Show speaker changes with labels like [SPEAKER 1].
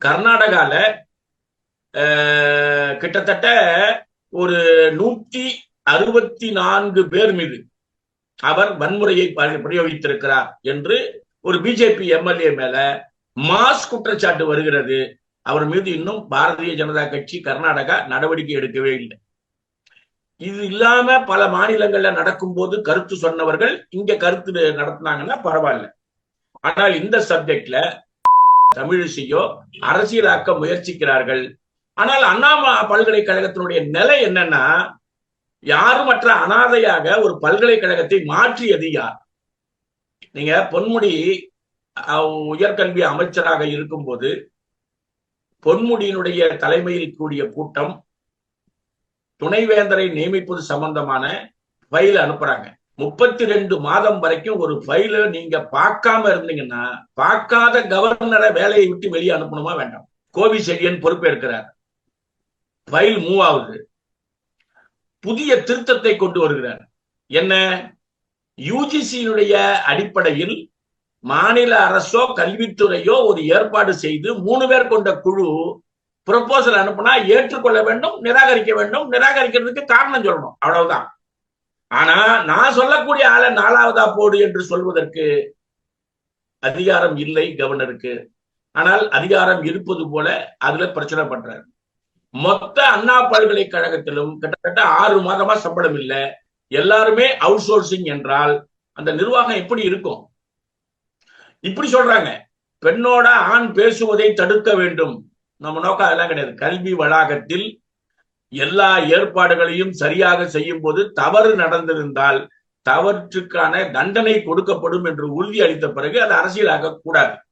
[SPEAKER 1] கர்நாடகால கிட்டத்தட்ட ஒரு 164 பேர் மீது அவர் வன்முறையை பிரயோகித்திருக்கிறார் என்று ஒரு பிஜேபி எம்எல்ஏ மேல மாஸ் குற்றச்சாட்டு வருகிறது. அவர் மீது இன்னும் பாரதிய ஜனதா கட்சி கர்நாடகா நடவடிக்கை எடுக்கவே இல்லை. இது இல்லாம பல மாநிலங்கள்ல நடக்கும் போது கருத்து சொன்னவர்கள் இங்க கருத்து நடத்தினாங்கன்னா பரவாயில்ல. ஆனால் இந்த சப்ஜெக்ட்ல தமிழிசையோ அரசியலாக்க முயற்சிக்கிறார்கள். ஆனால் அண்ணா பல்கலைக்கழகத்தினுடைய நிலை என்னன்னா, யாருமற்ற அனாதையாக ஒரு பல்கலைக்கழகத்தை மாற்றியது யார்? நீங்க பொன்முடி உயர்கல்வி அமைச்சராக இருக்கும்போது பொன்முடியினுடைய தலைமையில் கூடிய கூட்டம் துணைவேந்தரை நியமிப்பது சம்பந்தமான ஃபைல் அனுப்புறாங்க. 32 மாதம் வரைக்கும் ஒரு ஃபைல நீங்க பார்க்காம இருந்தீங்கன்னா, பார்க்காத கவர்னரை வேலையை விட்டு வெளியே அனுப்பணுமா வேண்டாம்? கோவிசெழியன் பொறுப்பேற்கிறார், ஃபைல் மூவ் ஆகுது, புதிய திருத்தத்தை கொண்டு வருகிறார். என்ன? யூஜிசியினுடைய அடிப்படையில் மாநில அரசோ கல்வித்துறையோ ஒரு ஏற்பாடு செய்து 3 பேர் கொண்ட குழு ப்ரொபோசல் அனுப்புனா ஏற்றுக்கொள்ள வேண்டும், நிராகரிக்க வேண்டும். நிராகரிக்கிறதுக்கு காரணம் சொல்லணும், அவ்வளவுதான். ஆனா நான் சொல்லக்கூடிய ஆளை 4வதா போடு என்று சொல்வதற்கு அதிகாரம் இல்லை கவர்னருக்கு. ஆனால் அதிகாரம் இருப்பது போல அதுல பிரச்சனை பண்றாரு. மொத்த அண்ணா பல்கலைக்கழகத்திலும் கிட்டத்தட்ட 6 மாதமா சம்பளம் இல்லை. எல்லாருமே அவுட் சோர்சிங் என்றால் அந்த நிர்வாகம் எப்படி இருக்கும்? இப்படி சொல்றாங்க. பெண்ணோட ஆண் பேசுவதை தடுக்க வேண்டும். நம்ம நோக்கம் அதெல்லாம் கிடையாது. கல்வி வளாகத்தில் எல்லா ஏற்பாடுகளையும் சரியாக செய்யும் போது தவறு நடந்திருந்தால் தவற்றுக்கான தண்டனை கொடுக்கப்படும் என்று உறுதி அளித்த பிறகு அது அரசியலாக கூடாது.